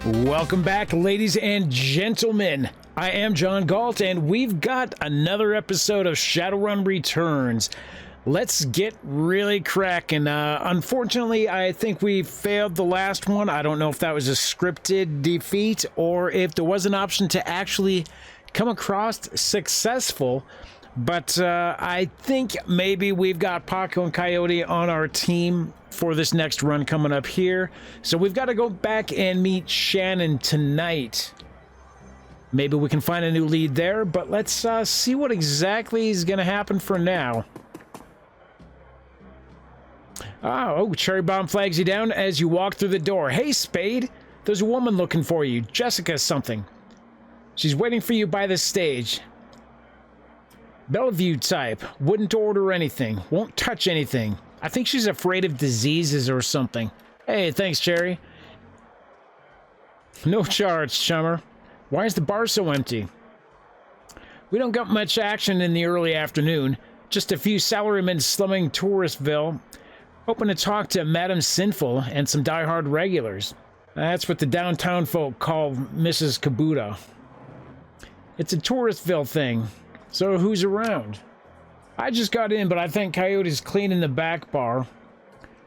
Welcome back, ladies and gentlemen. I am John Galt, and we've got another episode of Shadowrun Returns. Let's get really cracking. Unfortunately, I think we failed the last one. I don't know if that was a scripted defeat or if there was an option to actually come across successful. But I think maybe we've got Paco and Coyote on our team for this next run coming up here. So we've got to go back and meet Shannon tonight. Maybe we can find a new lead there, but let's see what exactly is going to happen for now. Oh, Cherry Bomb flags you down as you walk through the door. Hey, Spade, there's a woman looking for you. Jessica something. She's waiting for you by the stage. Bellevue type. Wouldn't order anything. Won't touch anything. I think she's afraid of diseases or something. Hey, thanks, Cherry. No charge, chummer. Why is the bar so empty? We don't got much action in the early afternoon. Just a few salarymen slumming Touristville. Hoping to talk to Madam Sinful and some diehard regulars. That's what the downtown folk call Mrs. Kabuta. It's a Touristville thing. So who's around? I just got in, but I think Coyote's cleaning the back bar.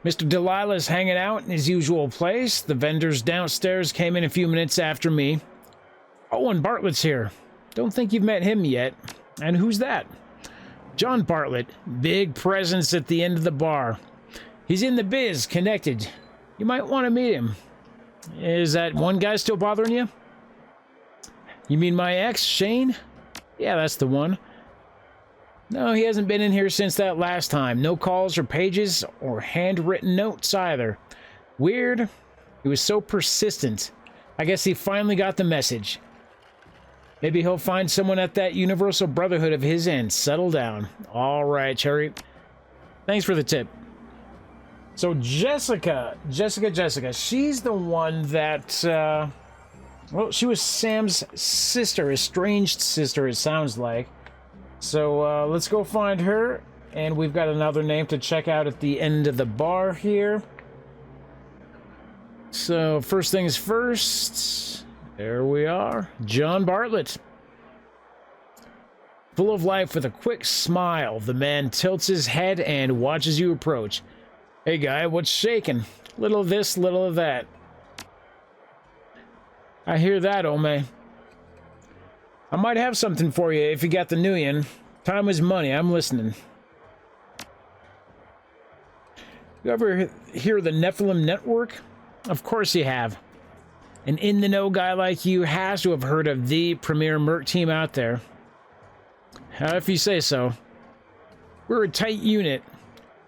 Mr. Delilah's hanging out in his usual place. The vendors downstairs came in a few minutes after me. Oh, and Bartlett's here. Don't think you've met him yet. And who's that? John Bartlett. Big presence at the end of the bar. He's in the biz, connected. You might want to meet him. Is that one guy still bothering you? You mean my ex, Shane? Yeah, that's the one. No, he hasn't been in here since that last time. No calls or pages or handwritten notes either. Weird. He was so persistent. I guess he finally got the message. Maybe he'll find someone at that Universal Brotherhood of his and settle down. All right, Cherry. Thanks for the tip. So Jessica, she's the one that, well, she was Sam's sister, estranged sister, it sounds like. So let's go find her, and we've got another name to check out at the end of the bar here. So first things first, there we are, John Bartlett. Full of life with a quick smile, the man tilts his head and watches you approach. Hey guy, what's shaking? Little of this, little of that. I hear that, Ome. I might have something for you if you got the Nuyen. Time is money, I'm listening. You ever hear the Nephilim Network? Of course you have. An in-the-know guy like you has to have heard of the premier merc team out there. If you say so. We're a tight unit.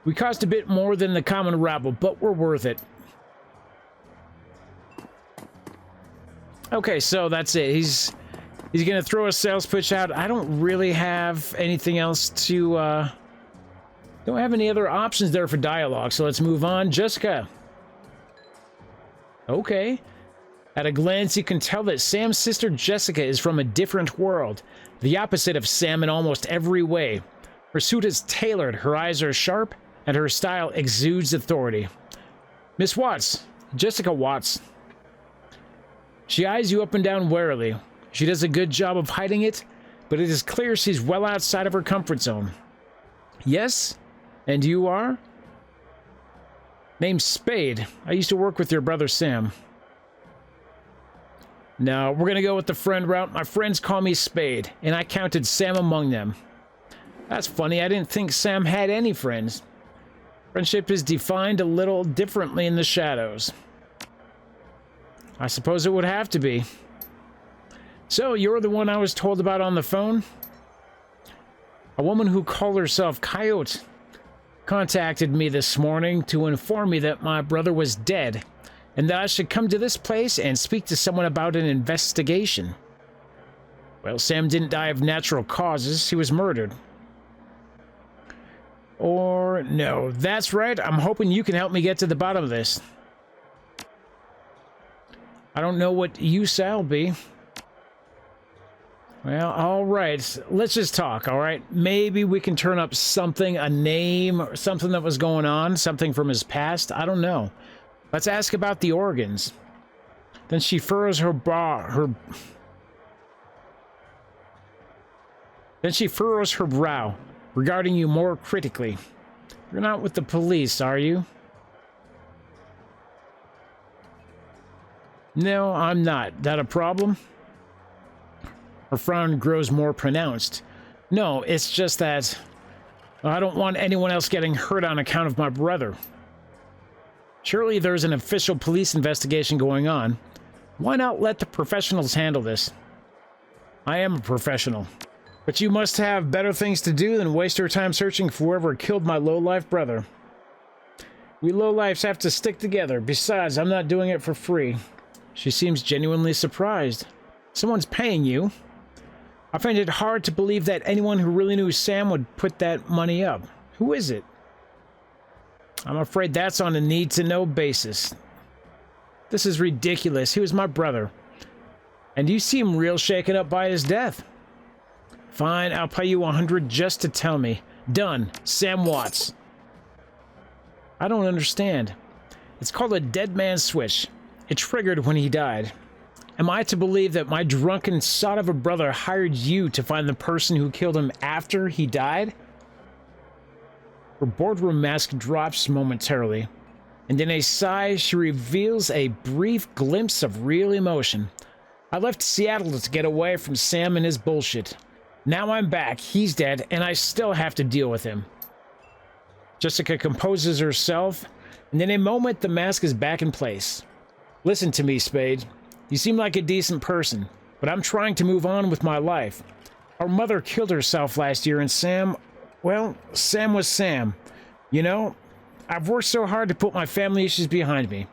We cost a bit more than the common rabble, but we're worth it. Okay, so that's it. He's gonna throw a sales pitch out. I don't really have anything else to, don't have any other options there for dialogue, so let's move on. Jessica. Okay. At a glance, you can tell that Sam's sister Jessica is from a different world. The opposite of Sam in almost every way. Her suit is tailored, her eyes are sharp, and her style exudes authority. Miss Watts. Jessica Watts. She eyes you up and down warily. She does a good job of hiding it, but it is clear she's well outside of her comfort zone. Yes? And you are? Name's Spade. I used to work with your brother Sam. No, we're gonna go with the friend route. My friends call me Spade, and I counted Sam among them. That's funny, I didn't think Sam had any friends. Friendship is defined a little differently in the shadows. I suppose it would have to be. So, you're the one I was told about on the phone? A woman who called herself Coyote contacted me this morning to inform me that my brother was dead, and that I should come to this place and speak to someone about an investigation. Well, Sam didn't die of natural causes, he was murdered. Or, no, that's right, I'm hoping you can help me get to the bottom of this. I don't know what you shall be. Well, all right. Let's just talk, all right? Maybe we can turn up something, a name, or something that was going on, something from his past. I don't know. Let's ask about the organs. Then she furrows her brow, regarding you more critically. You're not with the police, are you? No, I'm not. That a problem? Her frown grows more pronounced. No, it's just that I don't want anyone else getting hurt on account of my brother. Surely there's an official police investigation going on. Why not let the professionals handle this? I am a professional. But you must have better things to do than waste your time searching for whoever killed my low-life brother. We low-lifes have to stick together. Besides, I'm not doing it for free. She seems genuinely surprised. Someone's paying you. I find it hard to believe that anyone who really knew Sam would put that money up. Who is it? I'm afraid that's on a need-to-know basis. This is ridiculous. He was my brother. And you seem real shaken up by his death. Fine, I'll pay you 100 just to tell me. Done. Sam Watts. I don't understand. It's called a dead man's switch. It triggered when he died. Am I to believe that my drunken sod of a brother hired you to find the person who killed him after he died? Her boardroom mask drops momentarily, and in a sigh, she reveals a brief glimpse of real emotion. I left Seattle to get away from Sam and his bullshit. Now I'm back, he's dead, and I still have to deal with him. Jessica composes herself, and in a moment, the mask is back in place. Listen to me, Spade. You seem like a decent person, but I'm trying to move on with my life. Our mother killed herself last year, and Sam, well, Sam was Sam. You know, I've worked so hard to put my family issues behind me.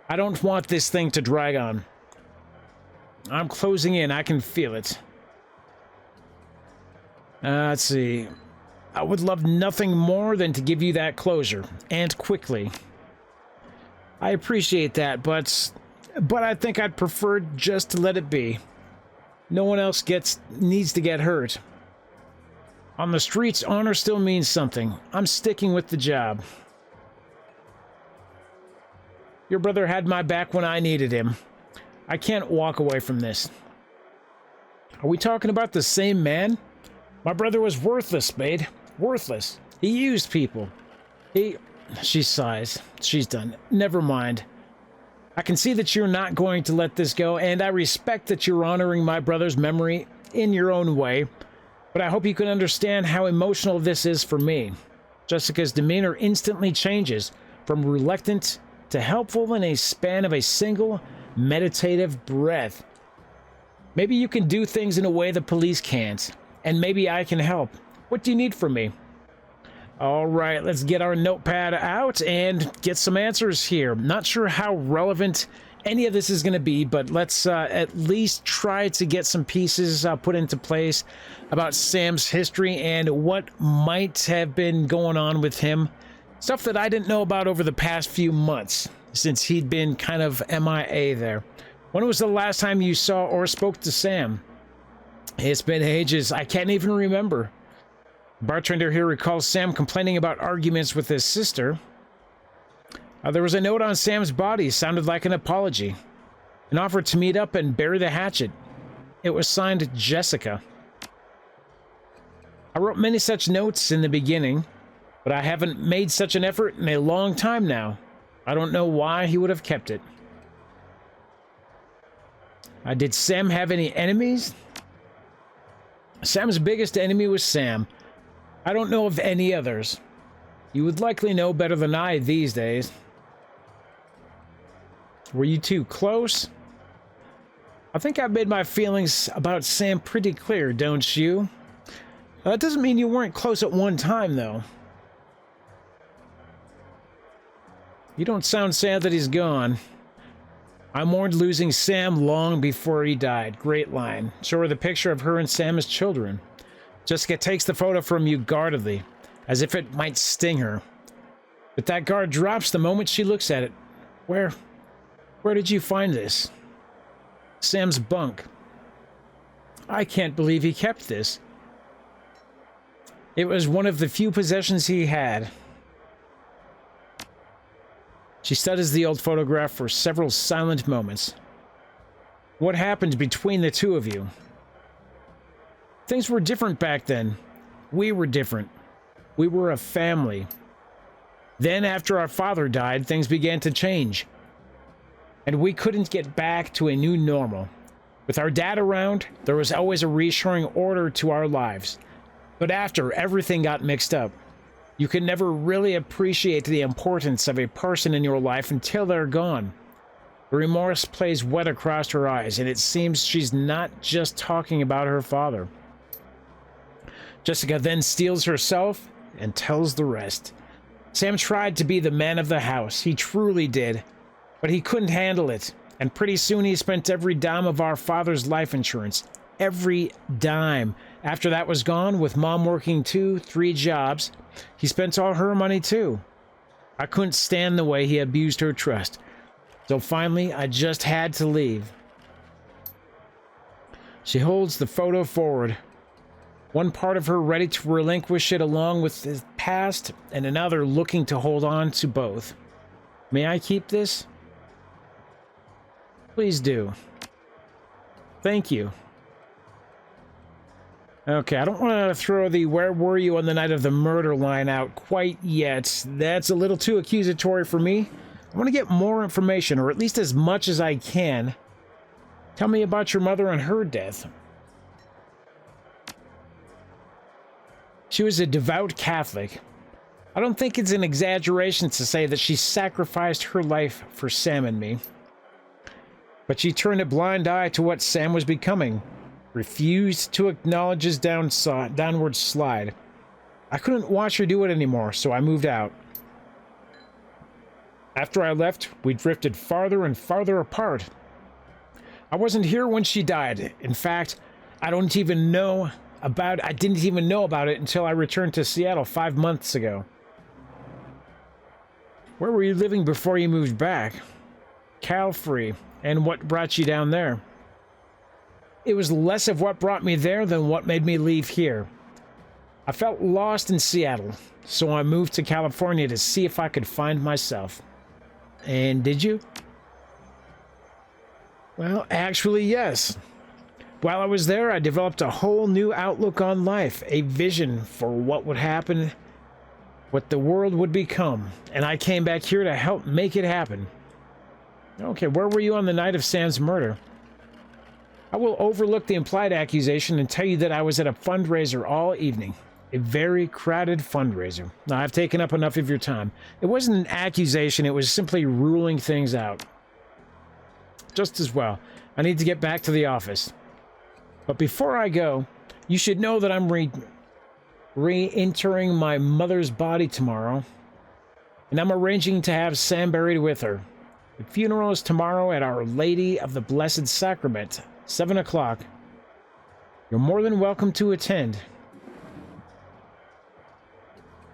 I don't want this thing to drag on. I'm closing in, I can feel it. Let's see. I would love nothing more than to give you that closure, and quickly. I appreciate that, but I think I'd prefer just to let it be. No one else needs to get hurt. On the streets, honor still means something. I'm sticking with the job. Your brother had my back when I needed him. I can't walk away from this. Are we talking about the same man? My brother was worthless, Spade. Worthless. He used people. She sighs. She's done. Never mind. I can see that you're not going to let this go, and I respect that you're honoring my brother's memory in your own way, but I hope you can understand how emotional this is for me. Jessica's demeanor instantly changes from reluctant to helpful in a span of a single meditative breath. Maybe you can do things in a way the police can't, and maybe I can help. What do you need from me? All right, let's get our notepad out and get some answers here. Not sure how relevant any of this is going to be, but let's at least try to get some pieces put into place about Sam's history and what might have been going on with him. Stuff that I didn't know about over the past few months, since he'd been kind of MIA there. When was the last time you saw or spoke to Sam? It's been ages. I can't even remember. Bartender here recalls Sam complaining about arguments with his sister. There was a note on Sam's body, sounded like an apology. An offer to meet up and bury the hatchet. It was signed Jessica. I wrote many such notes in the beginning, but I haven't made such an effort in a long time now. I don't know why he would have kept it. Did Sam have any enemies? Sam's biggest enemy was Sam. I don't know of any others. You would likely know better than I these days. Were you two close? I think I've made my feelings about Sam pretty clear, don't you? That doesn't mean you weren't close at one time, though. You don't sound sad that he's gone. I mourned losing Sam long before he died. Great line. Show her the picture of her and Sam as children. Jessica takes the photo from you guardedly, as if it might sting her. But that guard drops the moment she looks at it. Where did you find this? Sam's bunk. I can't believe he kept this. It was one of the few possessions he had. She studies the old photograph for several silent moments. What happened between the two of you? Things were different back then. We were different. We were a family. Then, after our father died, things began to change. And we couldn't get back to a new normal. With our dad around, there was always a reassuring order to our lives. But after, everything got mixed up. You can never really appreciate the importance of a person in your life until they're gone. The remorse plays wet across her eyes, and it seems she's not just talking about her father. Jessica then steels herself and tells the rest. Sam tried to be the man of the house. He truly did. But he couldn't handle it. And pretty soon he spent every dime of our father's life insurance. Every dime. After that was gone, with Mom working 2-3 jobs, he spent all her money too. I couldn't stand the way he abused her trust. So finally, I just had to leave. She holds the photo forward. One part of her ready to relinquish it along with his past, and another looking to hold on to both. May I keep this? Please do. Thank you. Okay, I don't want to throw the "where were you on the night of the murder" line out quite yet. That's a little too accusatory for me. I want to get more information, or at least as much as I can. Tell me about your mother and her death. She was a devout Catholic. I don't think it's an exaggeration to say that she sacrificed her life for Sam and me. But she turned a blind eye to what Sam was becoming, refused to acknowledge his downward slide. I couldn't watch her do it anymore, so I moved out. After I left, we drifted farther and farther apart. I wasn't here when she died. In fact, I didn't even know about it until I returned to Seattle 5 months ago. Where were you living before you moved back? Cal-free. And what brought you down there? It was less of what brought me there than what made me leave here. I felt lost in Seattle, so I moved to California to see if I could find myself. And did you? Well, actually, yes. While I was there, I developed a whole new outlook on life, a vision for what would happen, what the world would become, and I came back here to help make it happen. Okay, where were you on the night of Sam's murder? I will overlook the implied accusation and tell you that I was at a fundraiser all evening. A very crowded fundraiser. Now, I've taken up enough of your time. It wasn't an accusation, it was simply ruling things out. Just as well. I need to get back to the office. But before I go, you should know that I'm re-entering my mother's body tomorrow. And I'm arranging to have Sam buried with her. The funeral is tomorrow at Our Lady of the Blessed Sacrament, 7 o'clock. You're more than welcome to attend.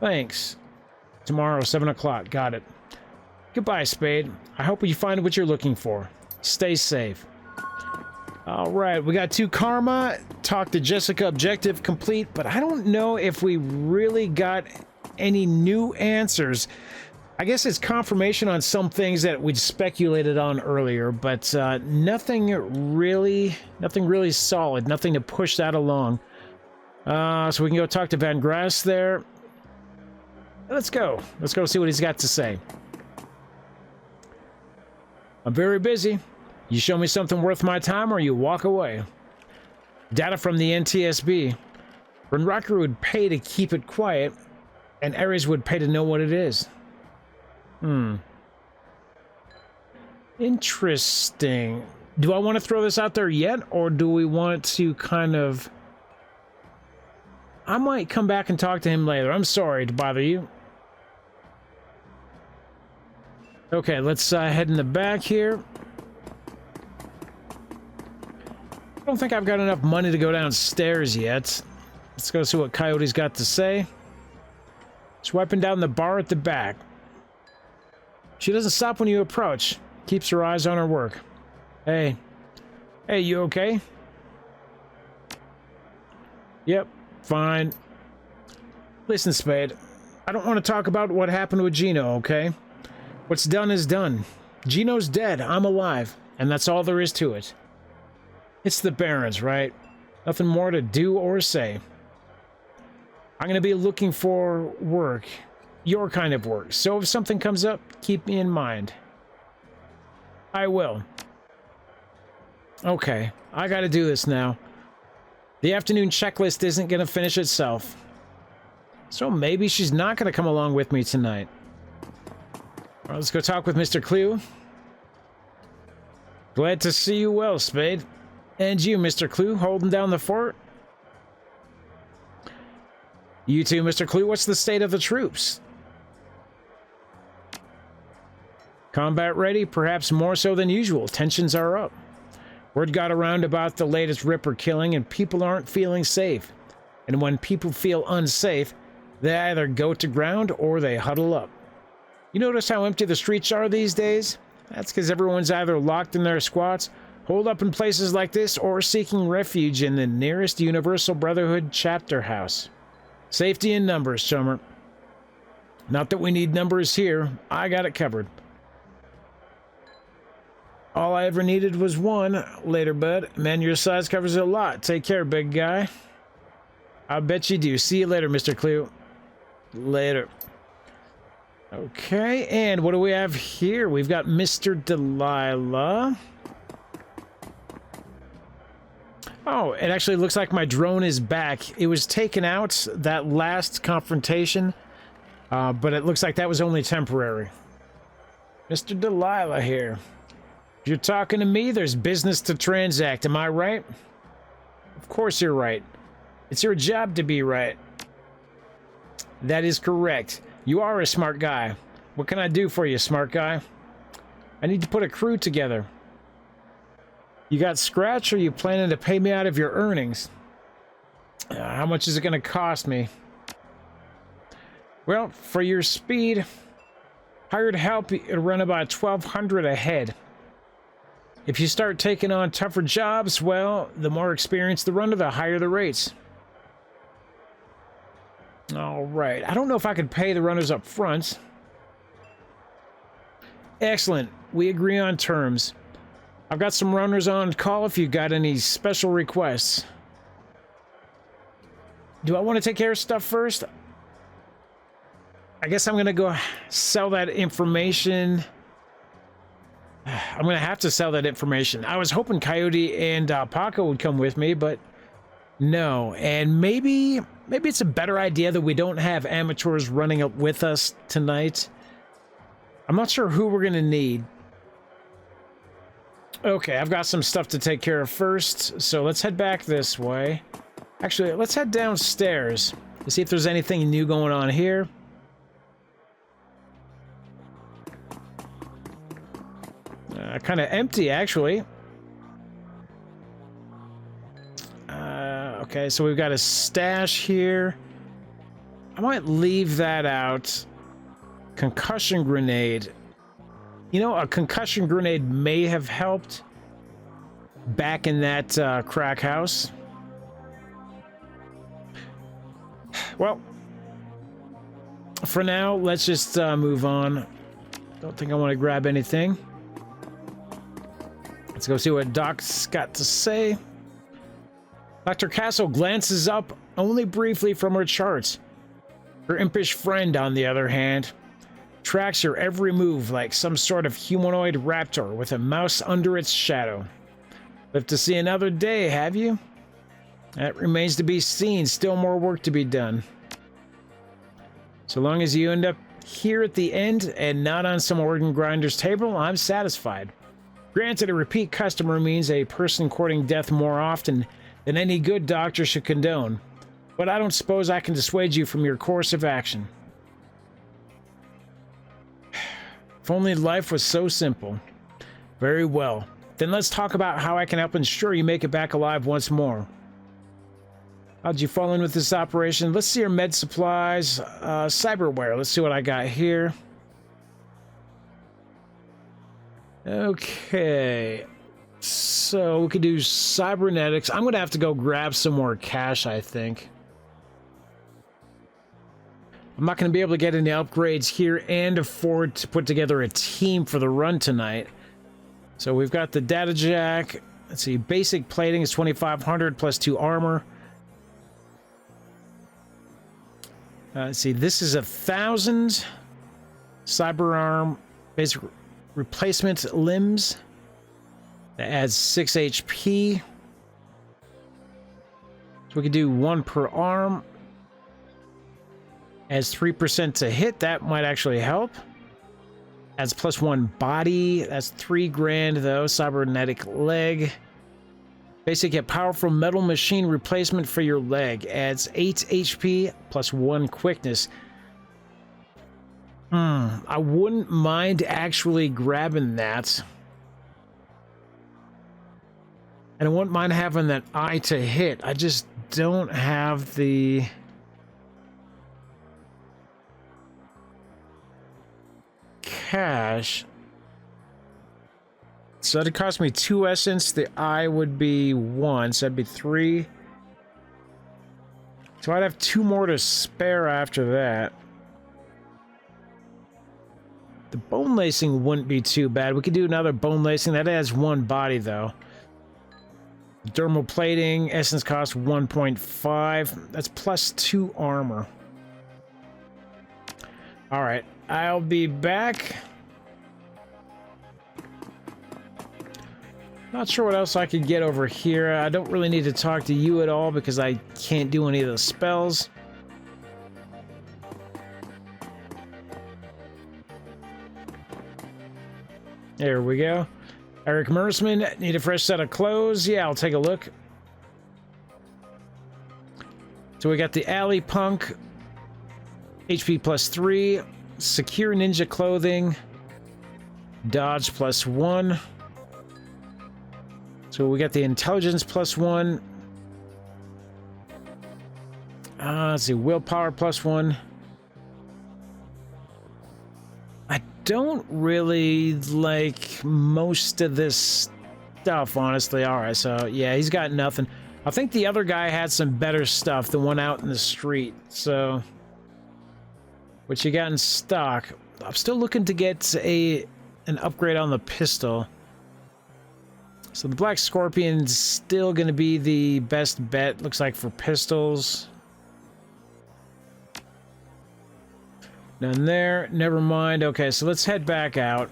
Thanks. Tomorrow, 7 o'clock. Got it. Goodbye, Spade. I hope you find what you're looking for. Stay safe. All right, we got 2 karma. Talk to Jessica, objective complete, but I don't know if we really got any new answers. I guess it's confirmation on some things that we'd speculated on earlier, but nothing really solid, nothing to push that along. So we can go talk to Van Grass there. Let's go. Let's go see what he's got to say. I'm very busy. You show me something worth my time or you walk away. Data from the NTSB. Runrocker would pay to keep it quiet, and Ares would pay to know what it is. Interesting. Do I want to throw this out there yet, or do we want to kind of... I might come back and talk to him later. I'm sorry to bother you. Okay, let's head in the back here. I don't think I've got enough money to go downstairs yet. Let's go see what Coyote's got to say. Swiping down the bar at the back. She doesn't stop when you approach. Keeps her eyes on her work. Hey. Hey, you okay? Yep, fine. Listen, Spade. I don't want to talk about what happened with Gino, okay? What's done is done. Gino's dead. I'm alive. And that's all there is to it. It's the Barons, right? Nothing more to do or say. I'm going to be looking for work. Your kind of work. So if something comes up, keep me in mind. I will. Okay, I got to do this now. The afternoon checklist isn't going to finish itself. So maybe she's not going to come along with me tonight. All right, let's go talk with Mr. Clue. Glad to see you well, Spade. And you, Mr. Clue, holding down the fort? You too, Mr. Clue, what's the state of the troops? Combat ready, perhaps more so than usual. Tensions are up. Word got around about the latest Ripper killing, and people aren't feeling safe. And when people feel unsafe, they either go to ground or they huddle up. You notice how empty the streets are these days? That's because everyone's either locked in their squats, holed up in places like this, or seeking refuge in the nearest Universal Brotherhood chapter house. Safety in numbers, Chummer. Not that we need numbers here. I got it covered. All I ever needed was one. Later, bud. Man your size covers a lot. Take care, big guy. I bet you do. See you later, Mr. Clue. Later. Okay, and what do we have here? We've got Mr. Delilah. Oh, it actually looks like my drone is back. It was taken out, that last confrontation, but it looks like that was only temporary. Mr. Delilah here. If you're talking to me, there's business to transact, am I right? Of course you're right. It's your job to be right. That is correct. You are a smart guy. What can I do for you, smart guy? I need to put a crew together. You got scratch, or are you planning to pay me out of your earnings? How much is it going to cost me? Well, for your speed, hired help, it'll run about $1,200 a head. If you start taking on tougher jobs, well, the more experience the runner, the higher the rates. All right. I don't know if I could pay the runners up front. Excellent. We agree on terms. I've got some runners on call if you got any special requests. Do I want to take care of stuff first? I guess I'm going to go sell that information. I'm going to have to sell that information. I was hoping Coyote and Paco would come with me, but no. And maybe it's a better idea that we don't have amateurs running up with us tonight. I'm not sure who we're going to need. Okay, I've got some stuff to take care of first, so let's head back this way. Actually, let's head downstairs to see if there's anything new going on here. Kind of empty, actually. Okay, so we've got a stash here. I might leave that out. Concussion grenade. You know, a concussion grenade may have helped back in that crack house. Well, for now, let's just move on. Don't think I want to grab anything. Let's go see what Doc's got to say. Dr. Castle glances up only briefly from her charts. Her impish friend, on the other hand, tracks your every move like some sort of humanoid raptor with a mouse under its shadow. Live to see another day, have you? That remains to be seen. Still more work to be done. So long as you end up here at the end and not on some organ grinder's table, I'm satisfied. Granted, a repeat customer means a person courting death more often than any good doctor should condone, but I don't suppose I can dissuade you from your course of action. If only life was so simple. Very well. Then let's talk about how I can help ensure you make it back alive once more. How'd you fall in with this operation? Let's see your med supplies. Cyberware. Let's see what I got here. Okay. So we could do cybernetics. I'm going to have to go grab some more cash, I think. I'm not going to be able to get any upgrades here and afford to put together a team for the run tonight. So we've got the data jack. Let's see, basic plating is 2,500 plus 2 armor. Let's see, this is 1,000. Cyber arm, basic replacement limbs. That adds 6 HP. So we can do 1 per arm. Adds 3% to hit. That might actually help. Adds +1 body. That's 3 grand though. Cybernetic leg. Basic yet powerful metal machine replacement for your leg. Adds 8 HP plus 1 quickness. I wouldn't mind actually grabbing that. And I wouldn't mind having that eye to hit. I just don't have the... cash. So it'd cost me 2 essence. The eye would be 1, so that'd be 3. So I'd have 2 more to spare after that. The bone lacing wouldn't be too bad. We could do another bone lacing. That adds 1 body though. Dermal plating, essence cost 1.5. That's plus 2 armor. Alright, I'll be back. Not sure what else I could get over here. I don't really need to talk to you at all because I can't do any of the spells. There we go. Eric Mersman, need a fresh set of clothes? Yeah, I'll take a look. So we got the Alley Punk, HP plus 3, Secure Ninja Clothing, Dodge plus 1. So we got the Intelligence plus 1. Let's see, Willpower plus 1. I don't really like most of this stuff, honestly. Alright, so yeah, he's got nothing. I think the other guy had some better stuff, the one out in the street. So, what you got in stock? I'm still looking to get an upgrade on the pistol. So the Black Scorpion's still going to be the best bet, looks like, for pistols. None there. Never mind. Okay, so let's head back out.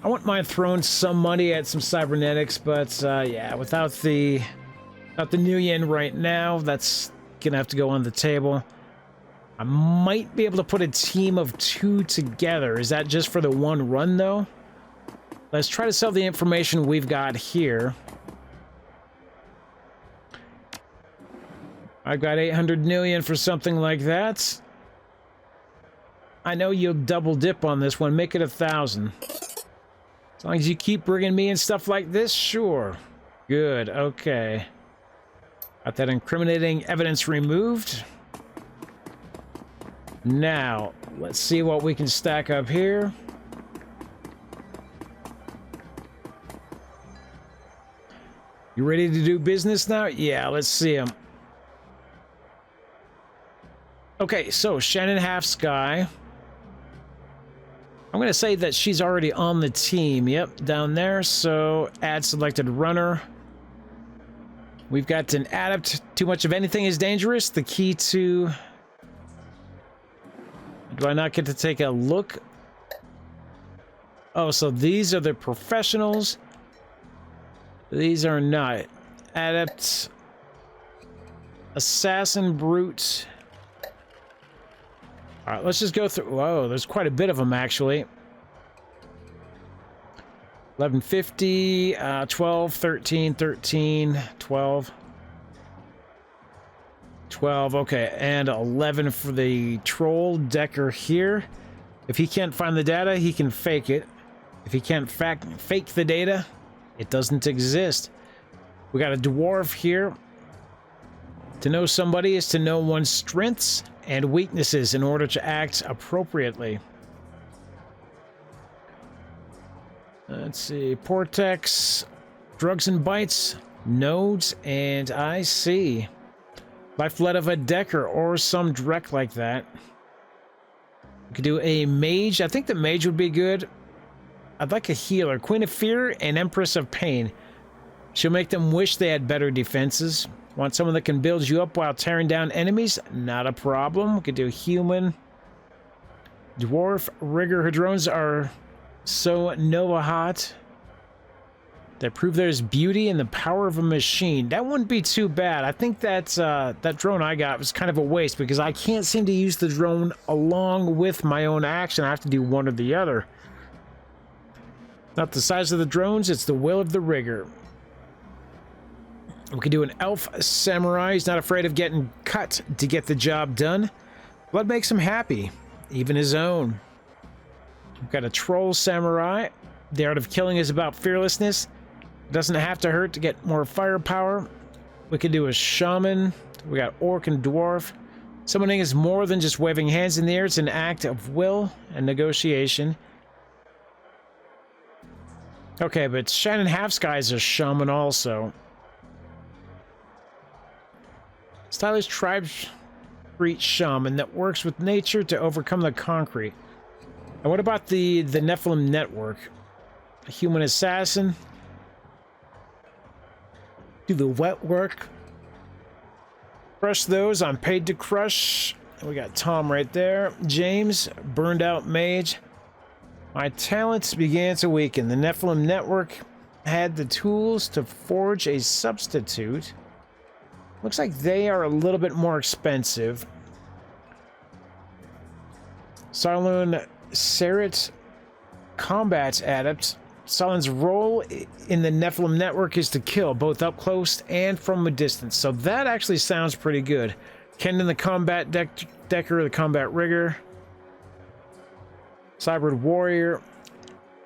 I wouldn't mind throwing some money at some cybernetics, but yeah, without the new yen right now, that's gonna have to go on the table. I might be able to put a team of 2 together. Is that just for the 1 run though? Let's try to sell the information we've got here. I've got 800 million for something like that. I know you'll double dip on this one. Make it 1,000. As long as you keep bringing me in stuff like this, sure. Good, okay. Got that incriminating evidence removed. Now, let's see what we can stack up here. You ready to do business now? Yeah, let's see them. Okay, so Shannon Half Sky. I'm going to say that she's already on the team. Yep, down there. So, add selected runner. We've got an adept. Too much of anything is dangerous. The key to... Do I not get to take a look? Oh, so these are the professionals. These are not. Adept. Assassin, brute. Alright, let's just go through... Whoa, there's quite a bit of them, actually. 1150, 12, 13, 13, 12. 12, okay, and 11 for the troll Decker here. If he can't find the data, he can fake it. If he can't fake the data, it doesn't exist. We got a dwarf here. To know somebody is to know one's strengths and weaknesses in order to act appropriately. Let's see, Portex, drugs and bites, nodes, and I see. Lifeblood of a Decker or some Drek like that. We could do a mage. I think the mage would be good. I'd like a healer. Queen of Fear and Empress of Pain. She'll make them wish they had better defenses. Want someone that can build you up while tearing down enemies? Not a problem. We could do human. Dwarf Rigger. Her drones are so Nova hot. They prove there's beauty in the power of a machine. That wouldn't be too bad. I think that's that drone I got was kind of a waste because I can't seem to use the drone along with my own action. I have to do one or the other. Not the size of the drones, it's the will of the rigger. We could do an elf samurai. He's not afraid of getting cut to get the job done. Blood makes him happy, even his own. We've got a troll samurai. The art of killing is about fearlessness. It doesn't have to hurt to get more firepower. We could do a shaman. We got orc and dwarf. Summoning is more than just waving hands in the air. It's an act of will and negotiation. Okay, but Shannon Halfsky is a shaman also. Stylish tribe street shaman that works with nature to overcome the concrete. And what about the Nephilim network? A human assassin. Do the wet work. Crush those. I'm paid to crush. We got Tom right there. James, burned out mage. My talents began to weaken. The Nephilim network had the tools to forge a substitute. Looks like they are a little bit more expensive. Sarlun Sarit, combat adept. Salin's role in the Nephilim network is to kill, both up close and from a distance. So that actually sounds pretty good. Kendon, the combat decker, the combat rigger. Cyber warrior.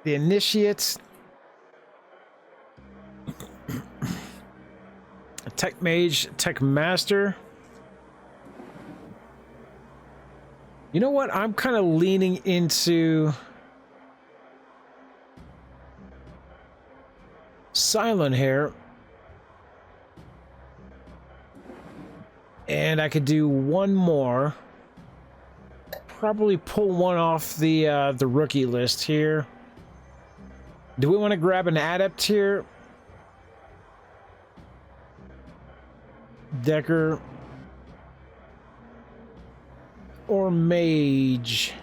The initiate. A tech mage, tech master. You know what? I'm kind of leaning into Silent here. And I could do one more. Probably pull one off the rookie list here. Do we want to grab an adept here? Decker or mage?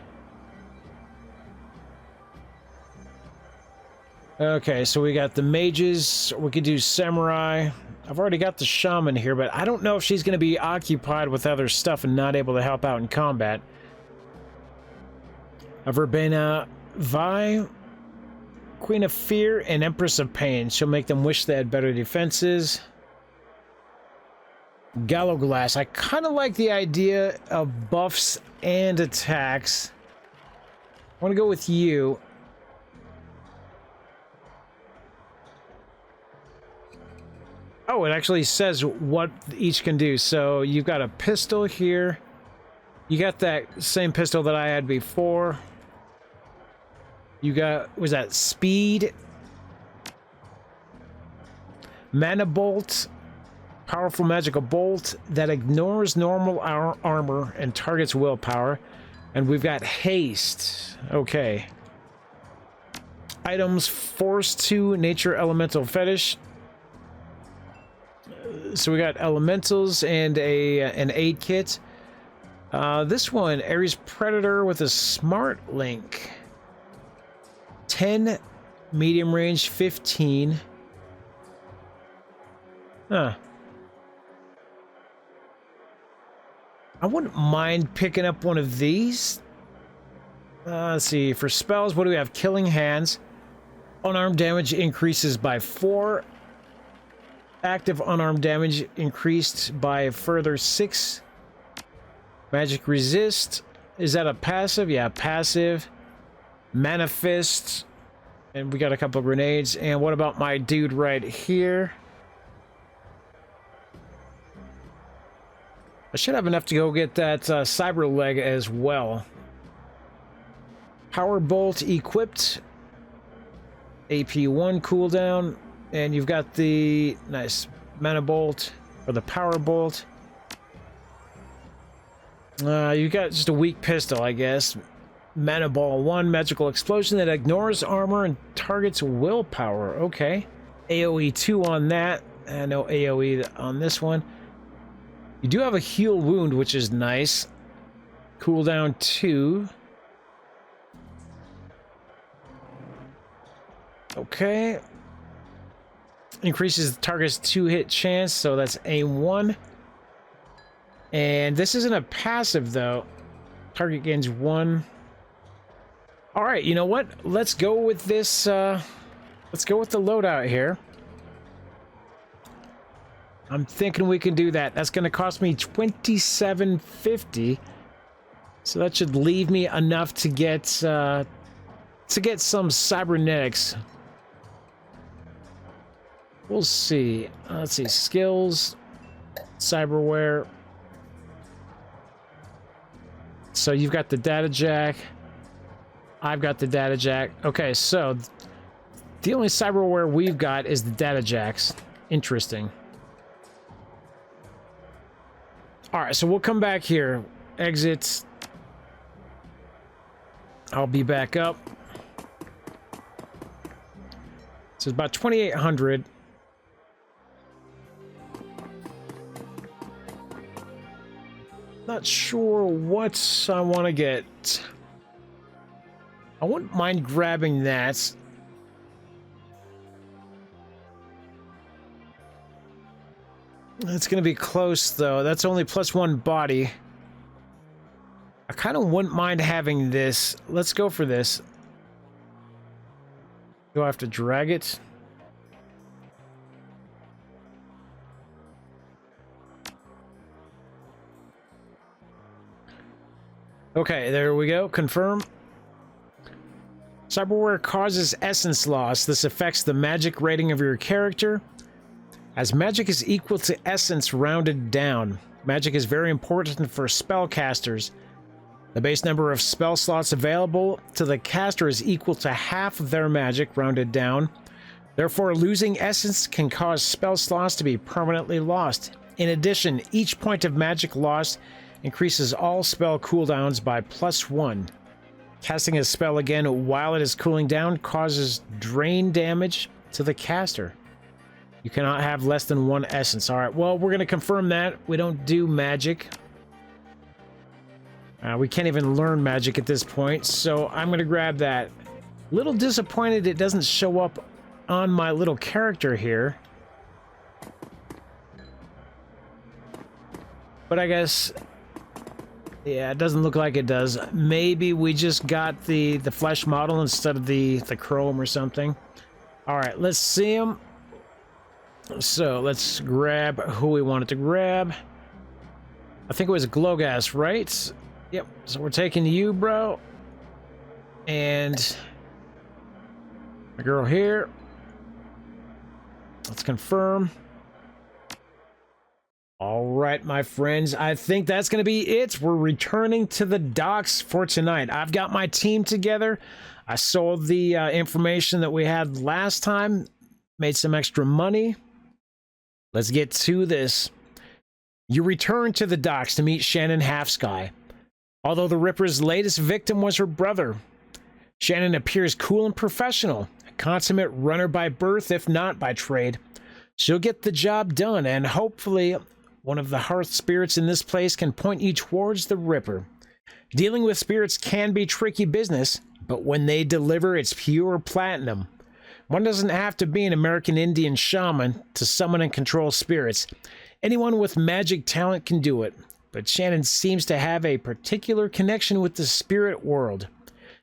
Okay, so we got the mages. We could do samurai. I've already got the shaman here, but I don't know if she's going to be occupied with other stuff and not able to help out in combat. A Verbena Vi, Queen of Fear, and Empress of Pain. She'll make them wish they had better defenses. Galloglass. I kind of like the idea of buffs and attacks. I want to go with you. Oh, it actually says what each can do. So you've got a pistol here. You got that same pistol that I had before. You got, was that speed? Mana bolt. Powerful magical bolt that ignores normal armor and targets willpower. And we've got haste. Okay. Items, force 2, nature elemental fetish. So we got elementals and an aid kit. This one, Ares Predator with a smart link. 10, medium range 15. Huh. I wouldn't mind picking up one of these. Let's see, for spells, what do we have? Killing Hands. Unarmed damage increases by 4. Active unarmed damage increased by a further 6. Magic Resist. Is that a passive? Yeah, passive. Mana Fist. And we got a couple of grenades. And what about my dude right here? I should have enough to go get that cyber leg as well. Power Bolt equipped. AP1 cooldown. And you've got the nice Mana Bolt, or the Power Bolt. You got just a weak pistol, I guess. Mana Ball 1, magical explosion that ignores armor and targets willpower. Okay. AoE 2 on that. No AoE on this one. You do have a heal wound, which is nice. Cooldown 2. Okay. Increases the target's 2-hit chance, so that's aim 1. And this isn't a passive, though. Target gains 1. All right, you know what? Let's go with this. Let's go with the loadout here. I'm thinking we can do that. That's going to cost me $27.50. So that should leave me enough to get some cybernetics. We'll see. Let's see. Skills, cyberware. So you've got the data jack. I've got the data jack. Okay, so the only cyberware we've got is the data jacks. Interesting. All right, so we'll come back here. Exit. I'll be back up. So it's about 2,800. Not sure what I want to get. I wouldn't mind grabbing that. It's going to be close, though. That's only +1 body. I kind of wouldn't mind having this. Let's go for this. Do I have to drag it? Okay, there we go. Confirm. Cyberware causes essence loss. This affects the magic rating of your character. As magic is equal to essence rounded down. Magic is very important for spellcasters. The base number of spell slots available to the caster is equal to half of their magic rounded down. Therefore, losing essence can cause spell slots to be permanently lost. In addition, each point of magic lost increases all spell cooldowns by +1. Casting a spell again while it is cooling down causes drain damage to the caster. You cannot have less than 1 essence. All right, well, we're going to confirm that. We don't do magic. We can't even learn magic at this point, so I'm going to grab that. Little disappointed it doesn't show up on my little character here. But I guess... yeah, it doesn't look like it does. Maybe we just got the flesh model instead of the chrome or something. All right, let's see him. So let's grab who we wanted to grab. I think it was Glowgas, right? Yep, so we're taking you, bro. And my girl here. Let's confirm. All right, my friends, I think that's going to be it. We're returning to the docks for tonight. I've got my team together. I sold the information that we had last time, made some extra money. Let's get to this. You return to the docks to meet Shannon Halfsky. Although the Ripper's latest victim was her brother, Shannon appears cool and professional, a consummate runner by birth, if not by trade. She'll get the job done, and hopefully one of the hearth spirits in this place can point you towards the Ripper. Dealing with spirits can be tricky business, but when they deliver, it's pure platinum. One doesn't have to be an American Indian shaman to summon and control spirits. Anyone with magic talent can do it, but Shannon seems to have a particular connection with the spirit world.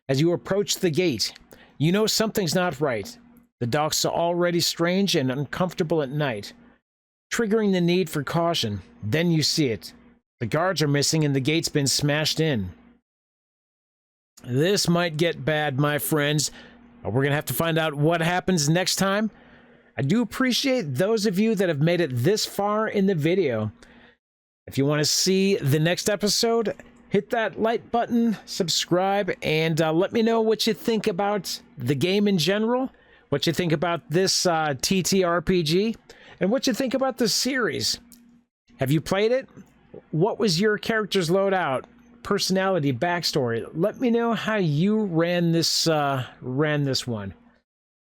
As you approach the gate, you know something's not right. The docks are already strange and uncomfortable at night, triggering the need for caution. Then you see it. The guards are missing and the gate's been smashed in. This might get bad, my friends. We're going to have to find out what happens next time. I do appreciate those of you that have made it this far in the video. If you want to see the next episode, hit that like button, subscribe, and let me know what you think about the game in general, what you think about this TTRPG, and what you think about the series. Have you played it? What was your character's loadout? personality backstory. Let me know how you ran this one.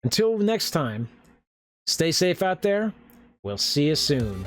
Until next time, stay safe out there. We'll see you soon.